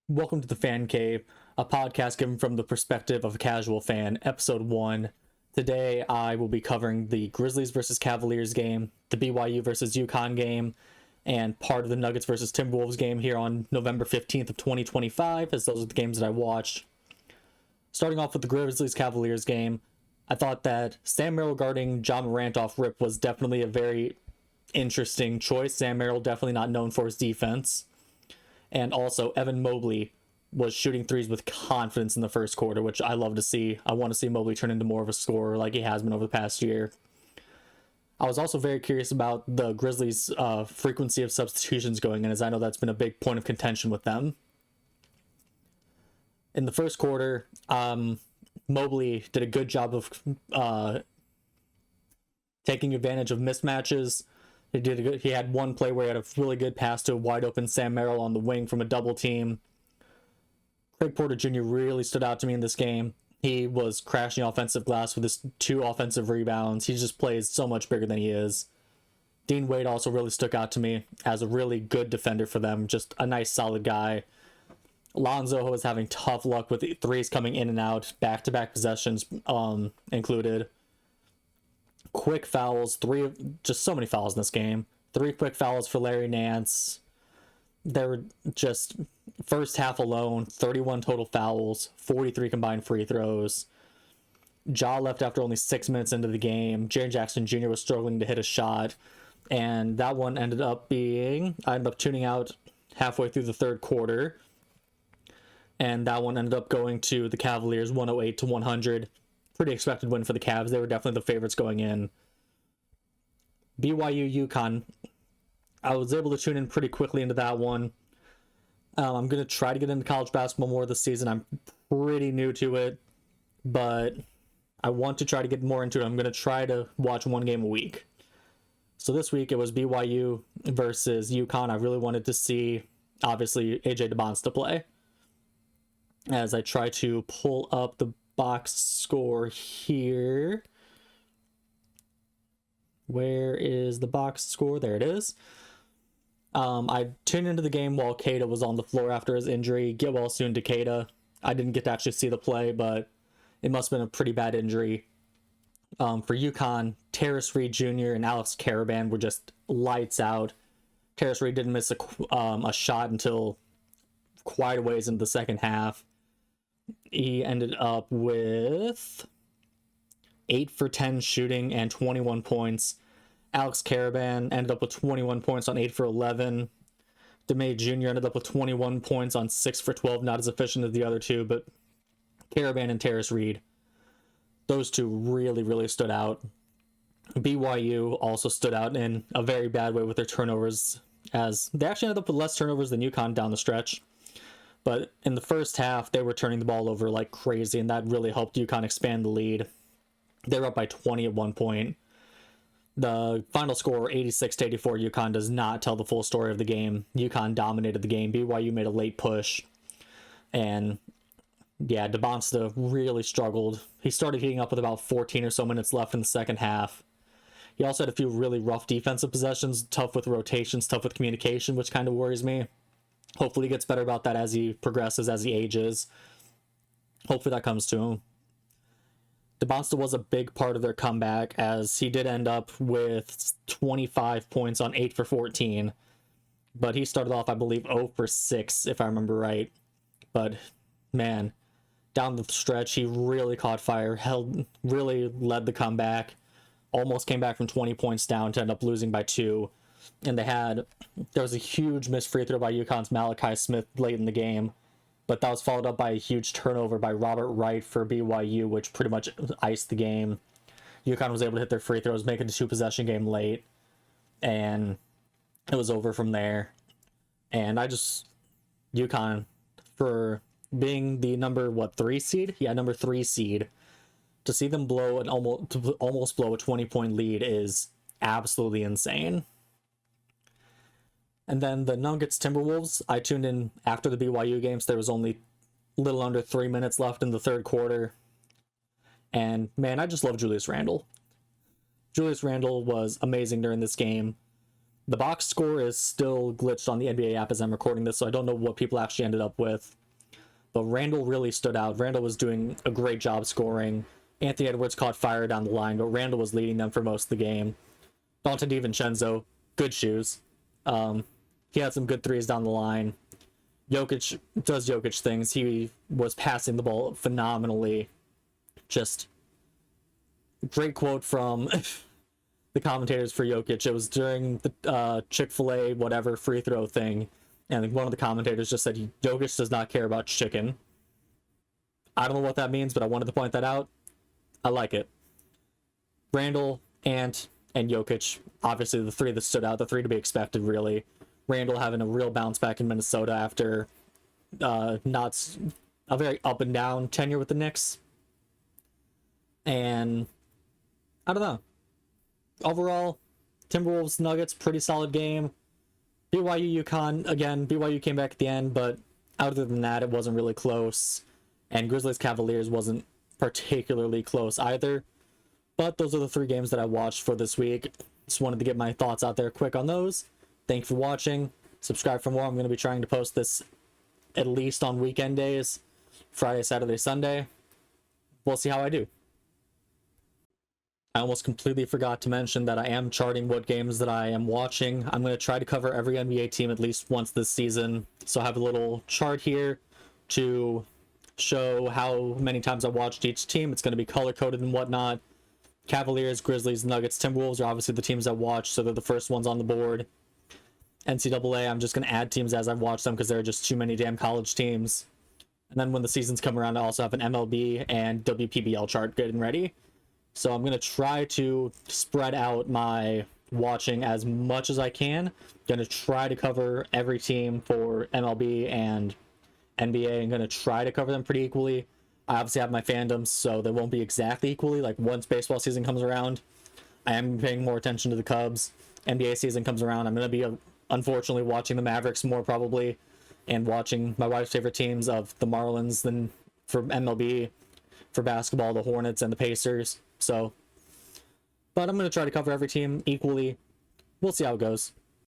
Welcome to the Fan Cave, a podcast given from the perspective of a casual fan, episode 1. Today I will be covering the Grizzlies versus Cavaliers game, the BYU versus UConn game, and part of the Nuggets versus Timberwolves game here on November 15th of 2025, as those are the games that I watched. Starting off with the Grizzlies-Cavaliers game, I thought that Sam Merrill guarding John Morant off rip was definitely a very interesting choice. Sam Merrill definitely not known for his defense. And also, Evan Mobley was shooting threes with confidence in the first quarter, which I love to see. I want to see Mobley turn into more of a scorer like he has been over the past year. I was also very curious about the Grizzlies' frequency of substitutions going in, as I know that's been a big point of contention with them. In the first quarter, Mobley did a good job of taking advantage of mismatches. He had one play where he had a really good pass to a wide open Sam Merrill on the wing from a double team. Craig Porter Jr. really stood out to me in this game. He was crashing offensive glass with his 2 offensive rebounds. He just plays so much bigger than he is. Dean Wade also really stuck out to me as a really good defender for them. Just a nice, solid guy. Lonzo was having tough luck with the threes coming in and out, back-to-back possessions included. Quick fouls, just so many fouls in this game. 3 quick fouls for Larry Nance. There were just, first half alone, 31 total fouls, 43 combined free throws. Ja left after only 6 minutes into the game. Jaren Jackson Jr. was struggling to hit a shot. And that one I ended up tuning out halfway through the third quarter. And that one ended up going to the Cavaliers 108-100. Pretty expected win for the Cavs. They were definitely the favorites going in. BYU UConn. I was able to tune in pretty quickly into that one. I'm going to try to get into college basketball more this season. I'm pretty new to it, but I want to try to get more into it. I'm going to try to watch one game a week. So this week it was BYU versus UConn. I really wanted to see, obviously, AJ DeBonsta play. As I try to pull up the box score here. Where is the box score? There it is. I tuned into the game while Keita was on the floor after his injury. Get well soon to Keita. I didn't get to actually see the play, but it must have been a pretty bad injury. For UConn, Terrace Reed Jr. and Alex Caravan were just lights out. Terrace Reed didn't miss a shot until quite a ways into the second half. He ended up with 8 for 10 shooting and 21 points. Alex Caravan ended up with 21 points on 8 for 11. DeMay Jr. ended up with 21 points on 6 for 12, not as efficient as the other two, but Caravan and Terrace Reed, those two really, really stood out. BYU also stood out in a very bad way with their turnovers, as they actually ended up with less turnovers than UConn down the stretch. But in the first half, they were turning the ball over like crazy, and that really helped UConn expand the lead. They were up by 20 at one point. The final score, 86-84, UConn does not tell the full story of the game. UConn dominated the game. BYU made a late push. And yeah, DeBonsta really struggled. He started heating up with about 14 or so minutes left in the second half. He also had a few really rough defensive possessions, tough with rotations, tough with communication, which kind of worries me. Hopefully he gets better about that as he progresses, as he ages. Hopefully that comes to him. DeBonsta was a big part of their comeback, as he did end up with 25 points on 8 for 14. But he started off, I believe, 0 for 6, if I remember right. But, man, down the stretch, he really caught fire, really led the comeback. Almost came back from 20 points down to end up losing by 2. And there was a huge missed free throw by UConn's Malachi Smith late in the game, but that was followed up by a huge turnover by Robert Wright for BYU, which pretty much iced the game. UConn was able to hit their free throws, make it a 2-possession game late, and it was over from there. And UConn, for being the number 3 seed? Yeah, number 3 seed, to see them almost blow a 20-point lead is absolutely insane. And then the Nuggets Timberwolves, I tuned in after the BYU games. There was only a little under 3 minutes left in the third quarter. And man, I just love Julius Randle. Julius Randle was amazing during this game. The box score is still glitched on the NBA app as I'm recording this, so I don't know what people actually ended up with. but Randall really stood out. Randall was doing a great job scoring. Anthony Edwards caught fire down the line, but Randall was leading them for most of the game. Dante DiVincenzo, good shoes. He had some good threes down the line. Jokic does Jokic things. He was passing the ball phenomenally. Just great quote from the commentators for Jokic. It was during the Chick-fil-A whatever free throw thing, and one of the commentators just said Jokic does not care about chicken. I don't know what that means, but I wanted to point that out. I like it. Randall, Ant, and Jokic, obviously the three that stood out, the three to be expected, really. Randall having a real bounce back in Minnesota after not a very up and down tenure with the Knicks. And I don't know. Overall, Timberwolves Nuggets, pretty solid game. BYU UConn, again, BYU came back at the end, but other than that, it wasn't really close. And Grizzlies Cavaliers wasn't particularly close either. But those are the three games that I watched for this week. Just wanted to get my thoughts out there quick on those. Thank you for watching. Subscribe for more. I'm going to be trying to post this at least on weekend days. Friday, Saturday, Sunday. We'll see how I do. I almost completely forgot to mention that I am charting what games that I am watching. I'm going to try to cover every NBA team at least once this season. So I have a little chart here to show how many times I watched each team. It's going to be color-coded and whatnot. Cavaliers, Grizzlies, Nuggets, Timberwolves are obviously the teams I watch, so they're the first ones on the board. NCAA, I'm just going to add teams as I've watched them because there are just too many damn college teams. And then when the seasons come around, I also have an MLB and WPBL chart getting ready. So I'm going to try to spread out my watching as much as I can. Going to try to cover every team for MLB and NBA. I'm going to try to cover them pretty equally. I obviously have my fandoms, so they won't be exactly equally. Like, once baseball season comes around, I am paying more attention to the Cubs. NBA season comes around, I'm going to be, unfortunately, watching the Mavericks more probably, and watching my wife's favorite teams of the Marlins, then for MLB, for basketball, the Hornets and the Pacers. So, but I'm going to try to cover every team equally. We'll see how it goes.